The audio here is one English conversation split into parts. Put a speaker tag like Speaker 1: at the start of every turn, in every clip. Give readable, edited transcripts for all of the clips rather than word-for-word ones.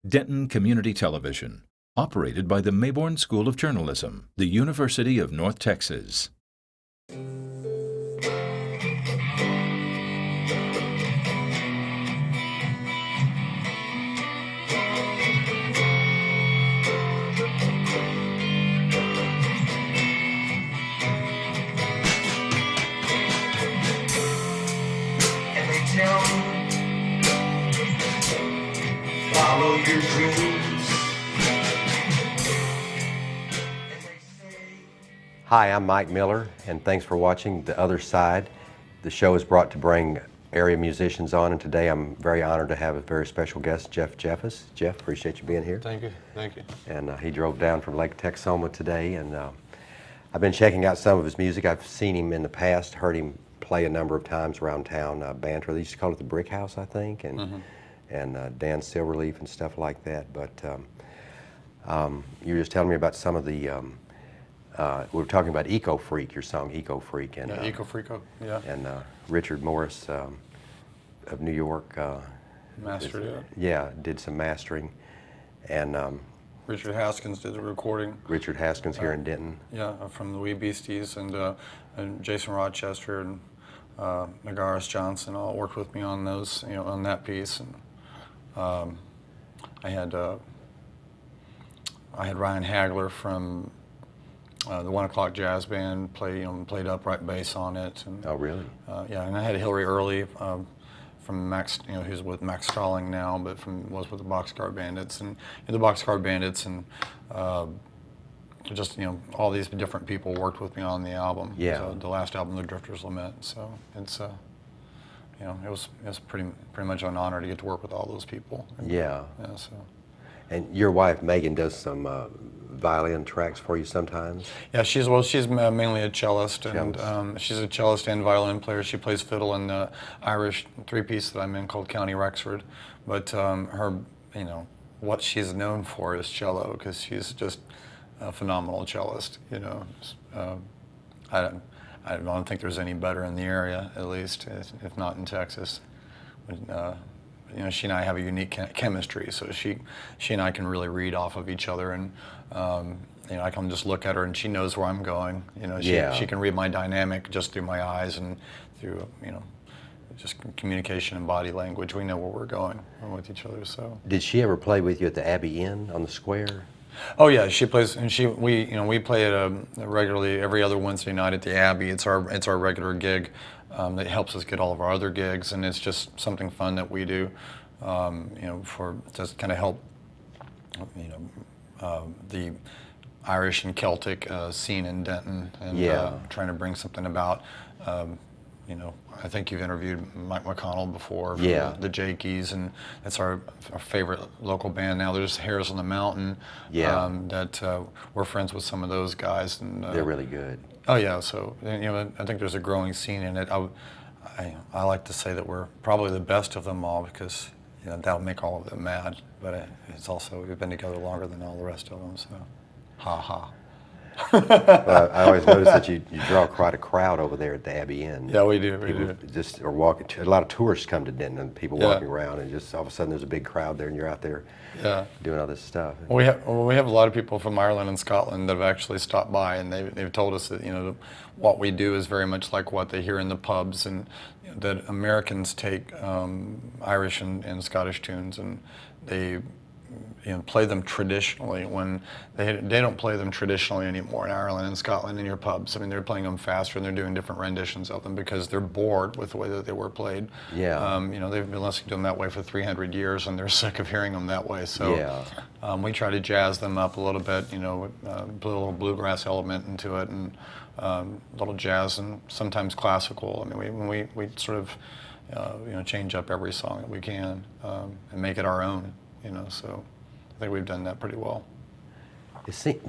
Speaker 1: Denton Community Television, operated by the Mayborn School of Journalism, the University of North Texas.
Speaker 2: Follow your dreams.
Speaker 3: Hi, I'm Mike Miller, and thanks for watching The Other Side. The show is brought to bring area musicians on, and today I'm very honored to have a very special guest, Jeffus. Jeff, appreciate you being here.
Speaker 4: Thank you, thank you.
Speaker 3: And he drove down from Lake Texoma today, and I've been checking out some of his music. I've seen him in the past, heard him play a number of times around town. Banter, they used to call it the Brick House, I think, and Dan Silverleaf and stuff like that. But you were just telling me about some of the, we were talking about Eco Freak, your song Eco Freak. And,
Speaker 4: Eco Freako, yeah.
Speaker 3: And Richard Morris of New York.
Speaker 4: Mastered it.
Speaker 3: Yeah, did some mastering. And
Speaker 4: Richard Haskins did the recording.
Speaker 3: Richard Haskins here in Denton.
Speaker 4: Yeah, from the Wee Beasties, and Jason Rochester and Nagaris Johnson all worked with me on those, on that piece. And I had Ryan Hagler from the 1 O'Clock Jazz Band played upright bass on it. And,
Speaker 3: Oh, really?
Speaker 4: yeah, and I had Hillary Early from Max, who's with Max Strawling now, but was with the Boxcar Bandits, and the Boxcar Bandits, and just all these different people worked with me on the album.
Speaker 3: Yeah.
Speaker 4: So the last album, The Drifter's Lament. So it's it was pretty much an honor to get to work with all those people. And,
Speaker 3: Yeah.
Speaker 4: Yeah. So.
Speaker 3: And your wife Megan does some violin tracks for you sometimes.
Speaker 4: Yeah, she's mainly a cellist, and she's a cellist and violin player. She plays fiddle in the Irish three-piece that I'm in called County Rexford. But her, what she's known for is cello, because she's just a phenomenal cellist. I don't think there's any better in the area, at least, if not in Texas. She and I have a unique chemistry, so she and I can really read off of each other, and I can just look at her and she knows where I'm going. She can read my dynamic just through my eyes and through just communication and body language. We know where we're going with each other. So.
Speaker 3: Did she ever play with you at the Abbey Inn on the square?
Speaker 4: Oh yeah, she plays, and we play it regularly every other Wednesday night at the Abbey. It's our regular gig. That helps us get all of our other gigs, and it's just something fun that we do, for just kind of help, the Irish and Celtic scene in Denton, and trying to bring something about. I think you've interviewed Mike McConnell before from the Jakeys, and that's our favorite local band now. There's Hares on the Mountain, that we're friends with some of those guys. And
Speaker 3: they're really good.
Speaker 4: Oh yeah, so I think there's a growing scene in it. I like to say that we're probably the best of them all, because that'll make all of them mad. But it's also, we've been together longer than all the rest of them, so ha ha.
Speaker 3: Well, I always notice that you draw quite a crowd over there at the Abbey Inn.
Speaker 4: Yeah, we do.
Speaker 3: People just are walking. A lot of tourists come to Denton, and people walking around, and just all of a sudden there's a big crowd there, and you're out there doing all this stuff.
Speaker 4: We have a lot of people from Ireland and Scotland that have actually stopped by, and they've told us that what we do is very much like what they hear in the pubs, and that Americans take Irish and Scottish tunes, and they play them traditionally when they don't play them traditionally anymore in Ireland and Scotland in your pubs. I mean, they're playing them faster, and they're doing different renditions of them because they're bored with the way that they were played.
Speaker 3: Yeah.
Speaker 4: They've been listening to them that way for 300 years, and they're sick of hearing them that way. So we try to jazz them up a little bit, put a little bluegrass element into it, and a little jazz, and sometimes classical. I mean, we sort of change up every song that we can, and make it our own. So I think we've done that pretty well.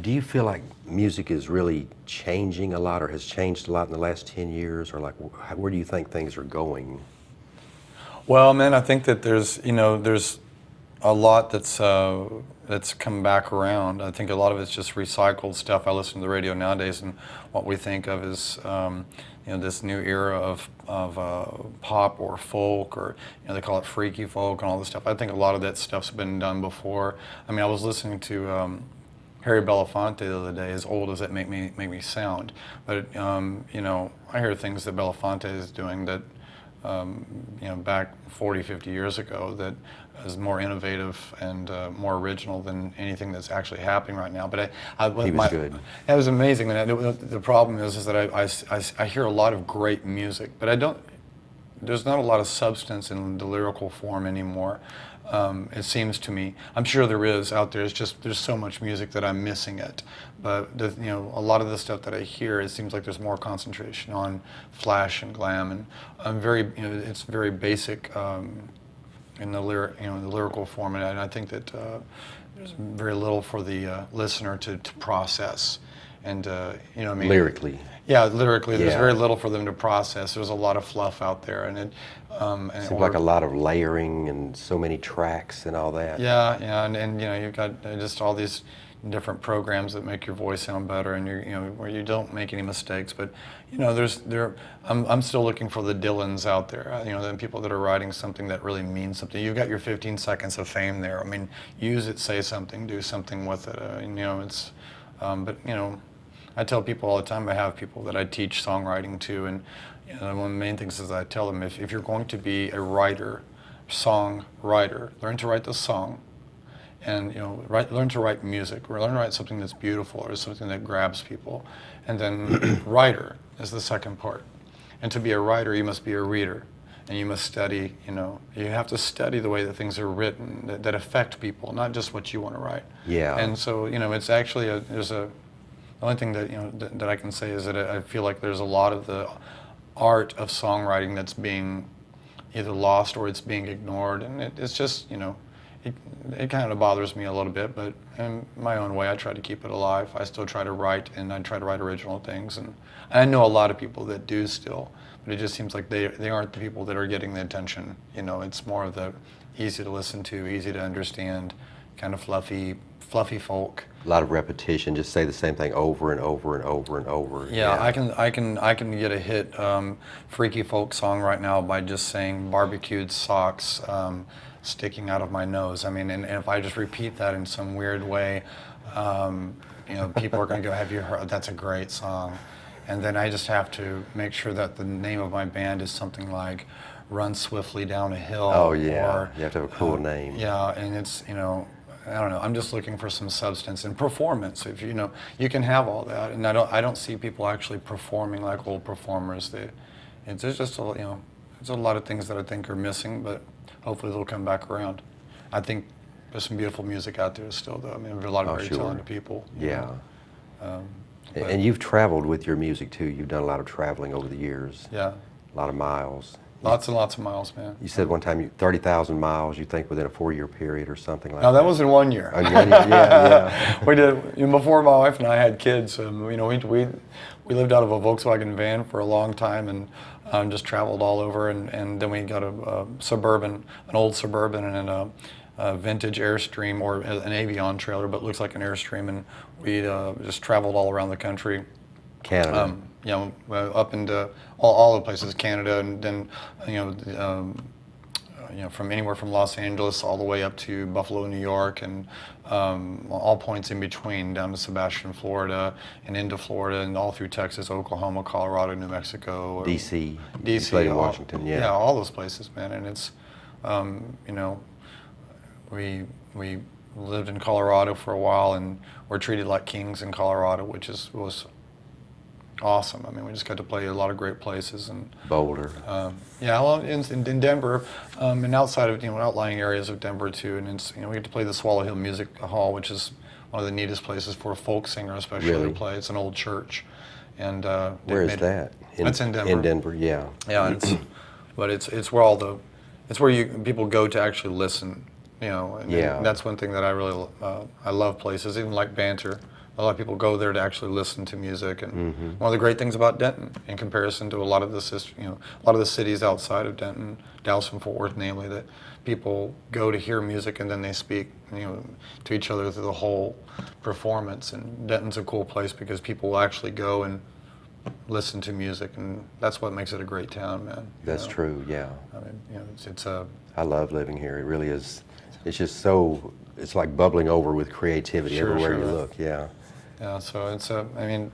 Speaker 3: Do you feel like music is really changing a lot, or has changed a lot in the last 10 years, or like where do you think things are going?
Speaker 4: Well, man, I think that there's a lot that's that's come back around. I think a lot of it's just recycled stuff. I listen to the radio nowadays, and what we think of is this new era of pop or folk, or they call it freaky folk and all this stuff. I think a lot of that stuff's been done before. I mean, I was listening to Harry Belafonte the other day, as old as it make me sound, but I hear things that Belafonte is doing that back 40, 50 years ago that is more innovative and more original than anything that's actually happening right now. But
Speaker 3: He was good.
Speaker 4: It was amazing. And the problem is that I hear a lot of great music, but there's not a lot of substance in the lyrical form anymore. It seems to me. I'm sure there is out there. It's just there's so much music that I'm missing it. But a lot of the stuff that I hear, it seems like there's more concentration on flash and glam, and it's very basic in the lyrical form, and I think that there's very little for the listener to process, and I mean,
Speaker 3: Lyrically.
Speaker 4: Yeah, lyrically, there's
Speaker 3: Yeah.
Speaker 4: very little for them to process. There's a lot of fluff out there, and it
Speaker 3: Seems like a lot of layering and so many tracks and all that.
Speaker 4: Yeah, and you've got just all these different programs that make your voice sound better, and where you don't make any mistakes. But I'm still looking for the Dylans out there. The people that are writing something that really means something. You've got your 15 seconds of fame there. I mean, use it, say something, do something with it. I tell people all the time. I have people that I teach songwriting to, and one of the main things is I tell them if you're going to be a writer, songwriter, learn to write the song, and learn to write music, or learn to write something that's beautiful or something that grabs people, and then writer is the second part. And to be a writer, you must be a reader, and you must study. You have to study the way that things are written that affect people, not just what you want to write.
Speaker 3: Yeah.
Speaker 4: And so it's actually the only thing that that I can say is that I feel like there's a lot of the art of songwriting that's being either lost or it's being ignored, and it's just it kind of bothers me a little bit, but in my own way I try to keep it alive. I still try to write, and I try to write original things, and I know a lot of people that do still, but it just seems like they aren't the people that are getting the attention. It's more of the easy to listen to, easy to understand, kind of fluffy folk.
Speaker 3: A lot of repetition, just say the same thing over and over and over and over.
Speaker 4: Yeah, I can get a hit freaky folk song right now by just saying barbecued socks sticking out of my nose. I mean, and if I just repeat that in some weird way, people are going to go, "Have you heard? That's a great song." And then I just have to make sure that the name of my band is something like "Run Swiftly Down a Hill."
Speaker 3: Oh yeah,
Speaker 4: or,
Speaker 3: you have to have a cool name.
Speaker 4: Yeah, and it's I don't know. I'm just looking for some substance and performance. If you can have all that, and I don't see people actually performing like old performers. It's just it's a lot of things that I think are missing, but hopefully they'll come back around. I think there's some beautiful music out there still, though. I mean, there's a lot of very
Speaker 3: sure.
Speaker 4: talented people.
Speaker 3: Yeah. And you've traveled with your music too. You've done a lot of traveling over the years.
Speaker 4: Yeah.
Speaker 3: A lot of miles.
Speaker 4: Lots and lots of miles, man.
Speaker 3: You said one time 30,000 miles, you think, within a 4-year period or something like
Speaker 4: No,
Speaker 3: that.
Speaker 4: that was in 1 year.
Speaker 3: Oh, 1 year, yeah.
Speaker 4: We did before my wife and I had kids. We lived out of a Volkswagen van for a long time, and just traveled all over. And then we got an old Suburban, and a vintage Airstream, or an Avion trailer, but looks like an Airstream, and we just traveled all around the country.
Speaker 3: Canada.
Speaker 4: Up into all the places, Canada, and then from anywhere from Los Angeles all the way up to Buffalo, New York, and all points in between, down to Sebastian, Florida, and into Florida, and all through Texas, Oklahoma, Colorado, New Mexico,
Speaker 3: D.C.
Speaker 4: DC,
Speaker 3: You played in Washington, yeah.
Speaker 4: Yeah, all those places, man. And it's, we lived in Colorado for a while, and we're treated like kings in Colorado, which was awesome. I mean, we just got to play a lot of great places, and
Speaker 3: Boulder.
Speaker 4: in Denver, and outside of outlying areas of Denver too. And it's we get to play the Swallow Hill Music Hall, which is one of the neatest places for a folk singer, especially
Speaker 3: Really?
Speaker 4: to play. It's an old church, and
Speaker 3: Where is that?
Speaker 4: That's in Denver.
Speaker 3: In Denver, yeah.
Speaker 4: Yeah, it's where it's where people go to actually listen. And
Speaker 3: Yeah.
Speaker 4: that's one thing that I really I love places, even like Banter. A lot of people go there to actually listen to music, and one of the great things about Denton, in comparison to a lot of the cities outside of Denton, Dallas and Fort Worth, namely, that people go to hear music and then they speak, to each other through the whole performance. And Denton's a cool place because people will actually go and listen to music, and that's what makes it a great town, man.
Speaker 3: That's true. Yeah.
Speaker 4: I mean, it's a.
Speaker 3: I love living here. It really is. It's just so. It's like bubbling over with creativity everywhere you look. Yeah.
Speaker 4: Yeah. So it's a. I mean,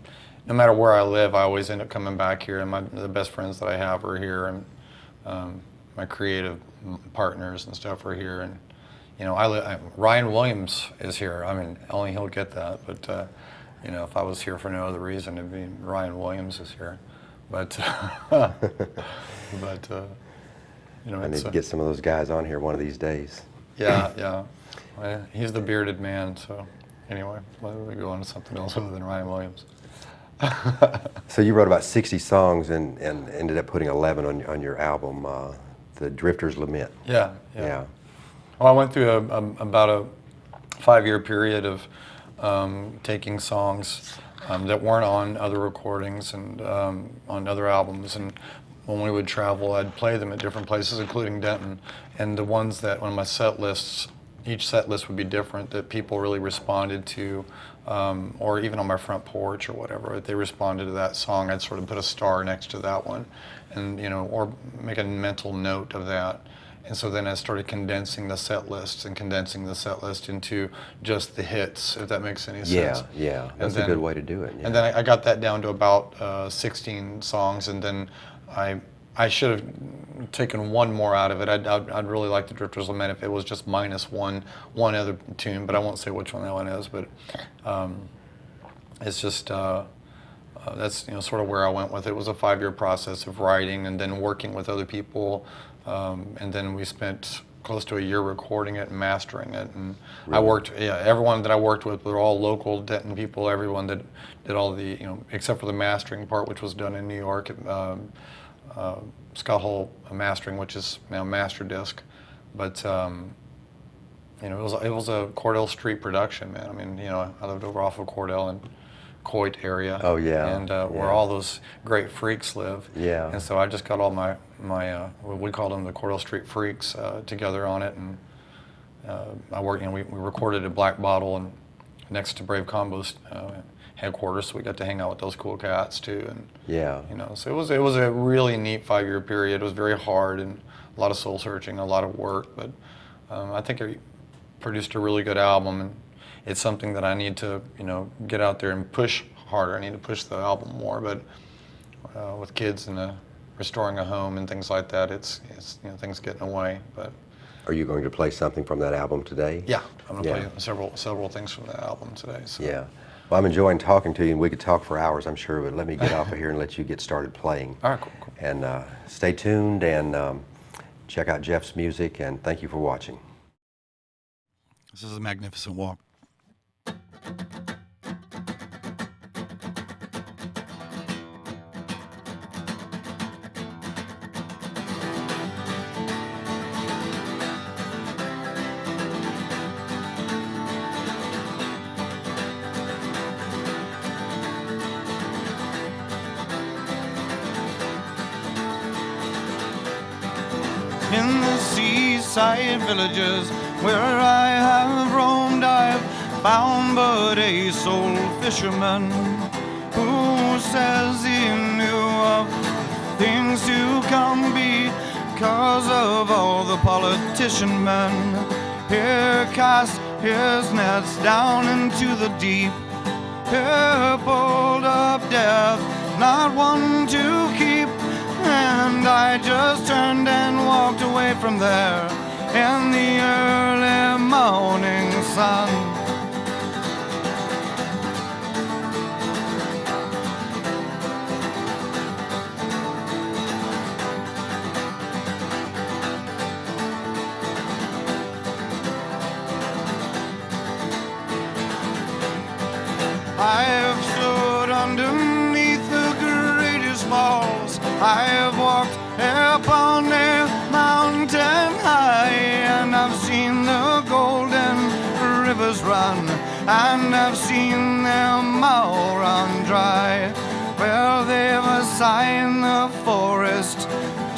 Speaker 4: no matter where I live, I always end up coming back here, and the best friends that I have are here, and my creative partners and stuff are here, and Ryan Williams is here. I mean, only he'll get that, but if I was here for no other reason, it'd be Ryan Williams is here, but
Speaker 3: I need to get some of those guys on here one of these days.
Speaker 4: Yeah. Well, he's the bearded man, so anyway, why don't we go on to something else other than Ryan Williams?
Speaker 3: So you wrote about 60 songs and ended up putting 11 on your album, The Drifter's Lament.
Speaker 4: Yeah. Well, I went through about a 5-year period of taking songs that weren't on other recordings and on other albums, and when we would travel, I'd play them at different places, including Denton. And the ones that on my set lists, each set list would be different, that people really responded to, or even on my front porch or whatever, if they responded to that song, I'd sort of put a star next to that one, and or make a mental note of that. And so then I started condensing the set lists into just the hits, if that makes any sense.
Speaker 3: Yeah. That's a good way to do it. Yeah.
Speaker 4: And then I got that down to about 16 songs, and then I should have taken one more out of it. I'd really like The Drifter's Lament if it was just minus one other tune, but I won't say which one that one is. But it's just that's sort of where I went with it. It was a 5-year process of writing and then working with other people, and then we spent close to a year recording it and mastering it. And really? I worked, everyone that I worked with were all local Denton people. Everyone that did all the, except for the mastering part, which was done in New York at Scott Hall Mastering, which is now Masterdisc. But it was a Cordell Street production, man. I mean, I lived over off of Cordell and Coit area.
Speaker 3: Oh yeah.
Speaker 4: And where all those great freaks live.
Speaker 3: Yeah.
Speaker 4: And so I just got all my we called them the Cordell Street Freaks together on it, and I worked. We recorded at Black Bottle and next to Brave Combo's headquarters, so we got to hang out with those cool cats too. And so it was a really neat 5-year period. It was very hard and a lot of soul searching, a lot of work, but I think it produced a really good album, and it's something that I need to get out there and push harder. I need to push the album more, but with kids and restoring a home and things like that, it's things get in the way. But
Speaker 3: are you going to play something from that album today?
Speaker 4: Yeah, I'm going to play several things from that album today. So.
Speaker 3: Yeah. Well, I'm enjoying talking to you, and we could talk for hours, I'm sure, but let me get off of here and let you get started playing.
Speaker 4: All right, cool.
Speaker 3: And stay tuned and check out Jeff's music, and thank you for watching.
Speaker 4: This is a magnificent walk.
Speaker 5: In the seaside villages where I have roamed, I've found but a sole fisherman who says he knew of things to come because of all the politician men. Here cast his nets down into the deep, here pulled up death, not one to keep. And I just turned and walked away from there in the early morning sun. I have stood underneath the greatest falls. I have walked upon a mountain high, and I've seen the golden rivers run and I've seen them all run dry. Well, they've assigned the forest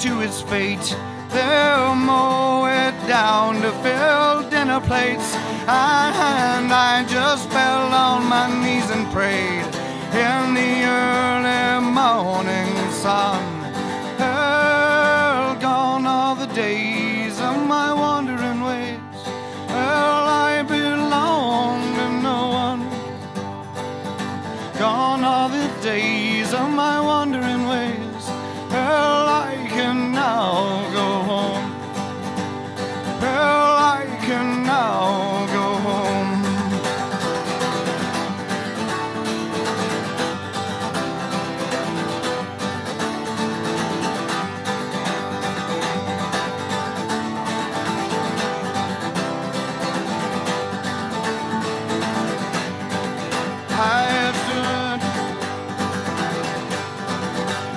Speaker 5: to its fate. They'll mow it down to fill dinner plates. And I just fell on my knees and prayed in the early morning sun. Well, gone are the days of my wandering ways. Well, I belong to no one. Gone are the days of my wandering ways. Well, I can now go home. Well, I can now go home.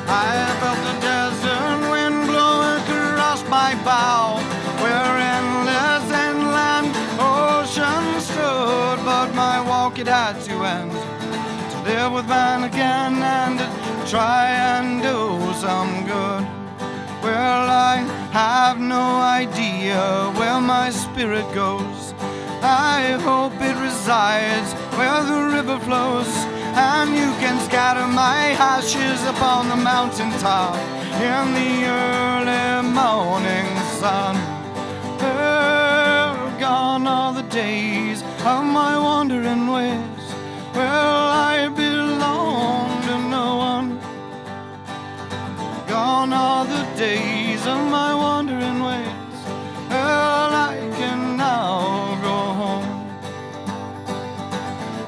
Speaker 5: I felt the desert wind blow across my bow, where endless inland ocean stood. But my walk it had to end, to live with man again and to try and do some good. Well, I have no idea where my spirit goes. I hope it resides where the river flows, and you can scatter my ashes upon the mountaintop in the early morning sun. Well, gone are the days of my wandering ways. Well, I belong to no one. Gone are the days of my wandering ways. Well, I can now go home.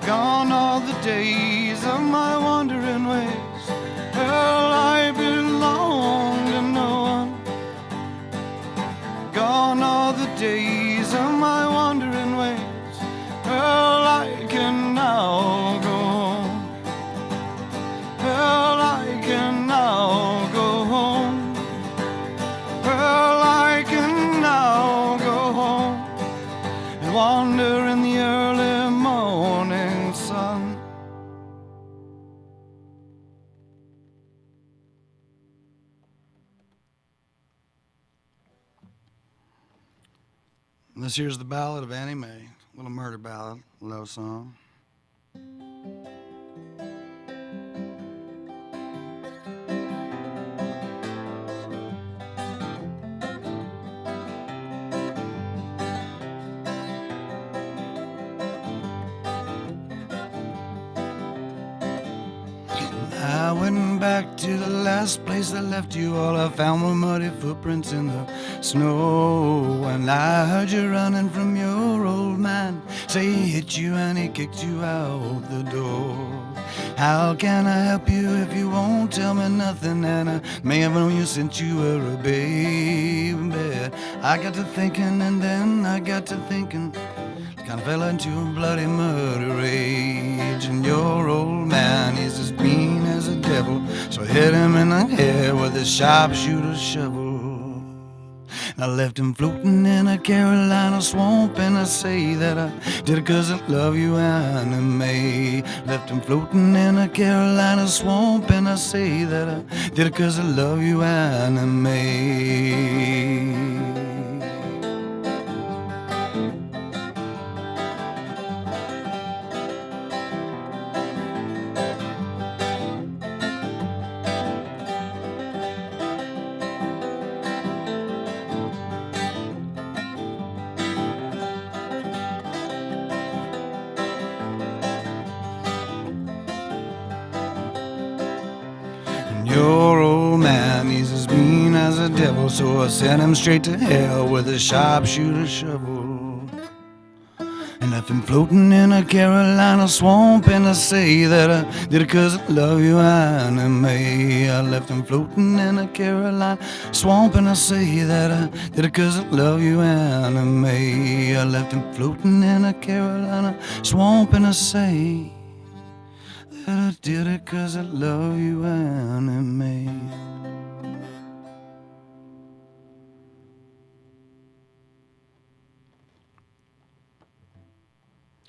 Speaker 5: Gone are the days of my wandering ways. Well, I belong to no one. Gone are the days of my wandering ways. Well, I can now go home. Well, I can now go home. Well, I can now go home and wander in the early morning sun. This here's the ballad of Annie Mae, a little murder ballad, love song. I went back to the last place I left you. All I found were muddy footprints in the snow. And I heard you running from your old man. Say he hit you and he kicked you out the door. How can I help you if you won't tell me nothing? And I may have known you since you were a baby. I got to thinking and then I got to thinking. Kind of fell into a bloody murder rage. And your old man is as mean as a devil, so I hit him in the head with a sharpshooter shovel. I left him floating in a Carolina swamp, and I say that I did it 'cause I love you, Annie Mae. Left him floating in a Carolina swamp, and I say that I did it 'cause I love you, Annie Mae. Your old man, he's as mean as a devil, so I sent him straight to hell with a sharpshooter shovel. And left him floating in a Carolina swamp, and I say that I did it 'cause I love you, Annie Mae. I left him floating in a Carolina swamp, and I say that I did it 'cause I love you, Annie Mae. I left him floating in a Carolina swamp, and I say that I did it 'cause I love you, Annie Mae.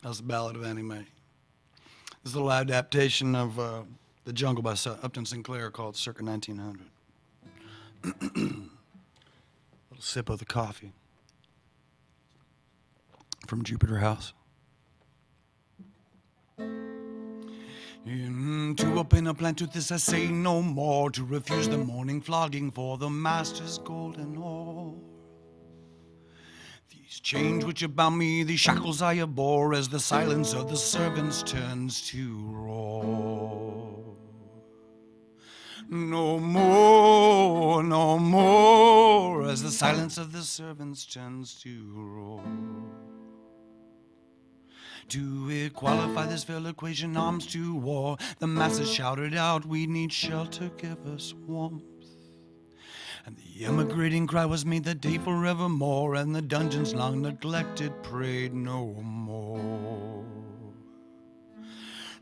Speaker 5: That's the Ballad of Annie Mae. This is a little adaptation of The Jungle by Upton Sinclair called Circa 1900. Little sip of the coffee from Jupiter House. To open a plan to this I say no more, to refuse the morning flogging for the master's golden ore. These chains which about me, these shackles I abhor, as the silence of the servants turns to roar. No more, no more, as the silence of the servants turns to roar. To qualify this failed equation, arms to war. The masses shouted out, we need shelter, give us warmth. And the emigrating cry was made that day forevermore, and the dungeons long neglected prayed no more.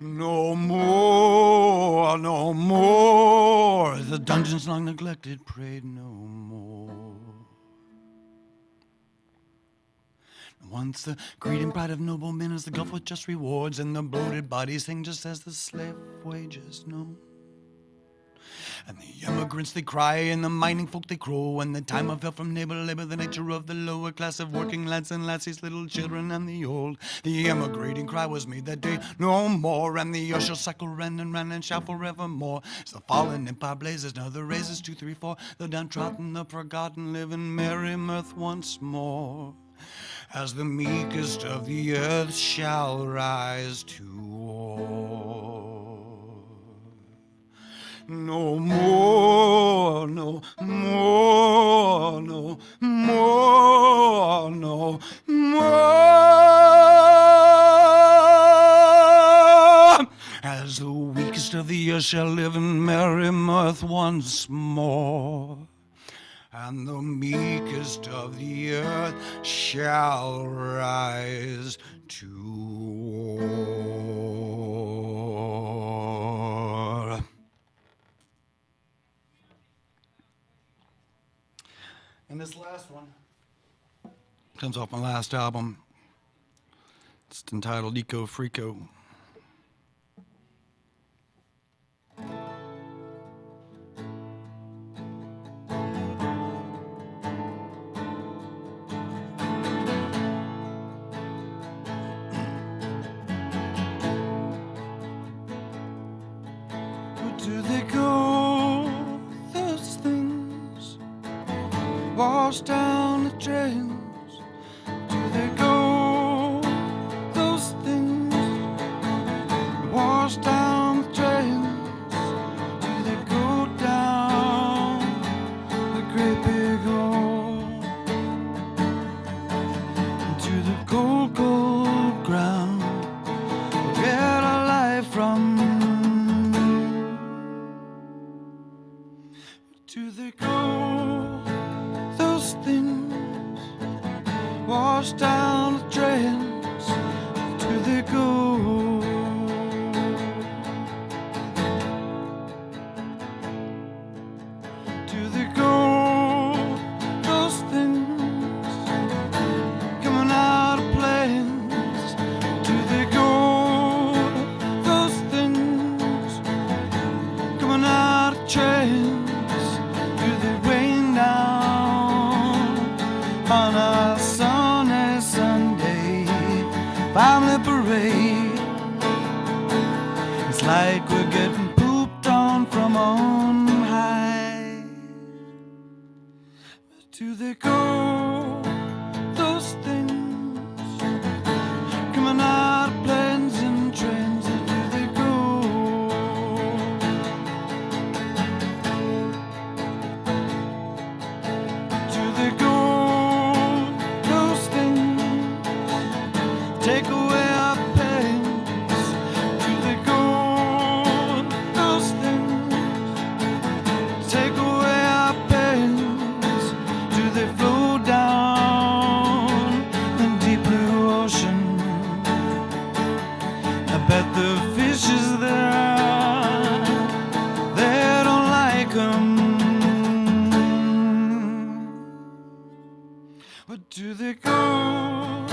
Speaker 5: No more, no more, the dungeons long neglected prayed no more. Once the greed and pride of noble men is the gulf with just rewards, and the bloated bodies sing just as the slave wages know. And the immigrants they cry, and the mining folk they crow, and the time of help from neighbor labor, the nature of the lower class of working lads and lassies, little children and the old. The emigrating cry was made that day no more, and the usher cycle ran and shall forevermore. As the fallen empire blazes, now the raises 2, 3, 4, the downtrodden, the forgotten live in merry mirth once more. As the meekest of the earth shall rise to war. No more, no more, no more, no more. As the weakest of the earth shall live in merry mirth once more. And the meekest of the earth shall rise to war. And this last one comes off my last album. It's entitled Eco Freako. Do they go, those things, wash down the drains? Do they go, those things, wash down the drains? Do they go down the great big hole into the cold, cold ground? Get our life from. Do they go, those things, wash down the drains? Do they go? Do they go, those things, coming out of planes? Do they go, those things, coming out of trains? On a sunny Sunday family parade, it's like we're getting pooped on from on high. But do they go, those things, coming out of planes and trains? Do they go? Do they go, take away our pains? Do they go, those things, take away our pains? Do they flow down the deep blue ocean? I bet the fishes there, they don't like 'em. But do they go,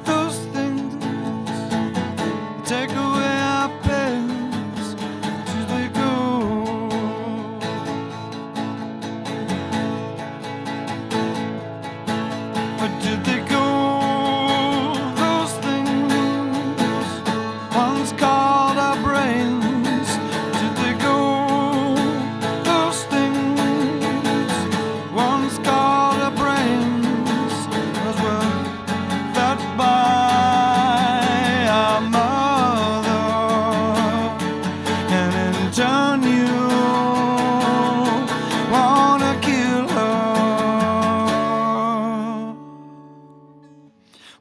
Speaker 5: those things,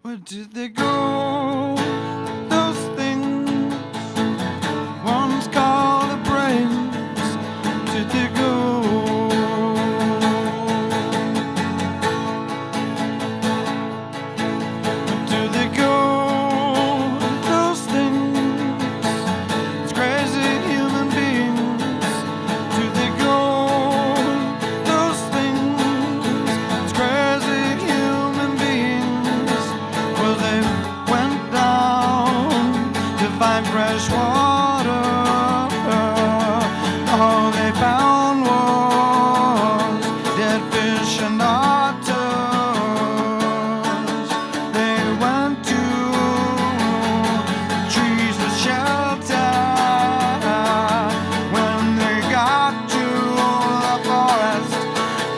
Speaker 5: Where did they go? Those things once called the brains. Did they go? Where do they go? Those things, it's crazy human beings. Do they go? Those things, it's crazy human beings. Well, they went down to find fresh water. All they found was dead fish and otters. They went to trees with shelter. When they got to the forest,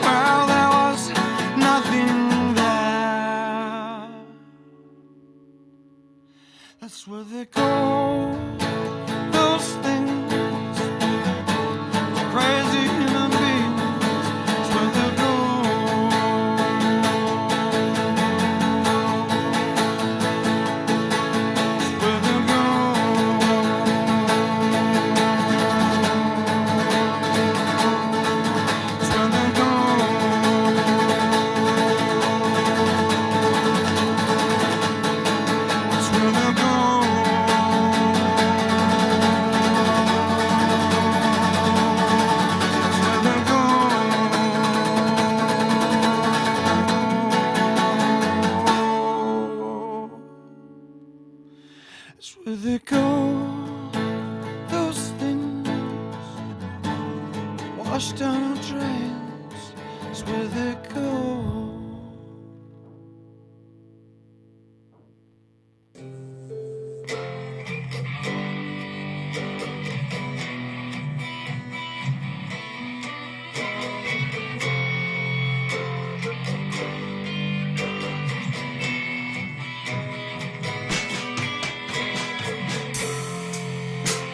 Speaker 5: well, there was nothing there. That's where they go. Those things, crazy human beings. That's where they go. That's where they go. That's where they go. That's where they go. That's where they go. Those things washed down our drains. That's where they go.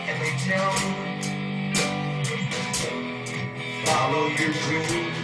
Speaker 2: And they tell me, follow your dreams.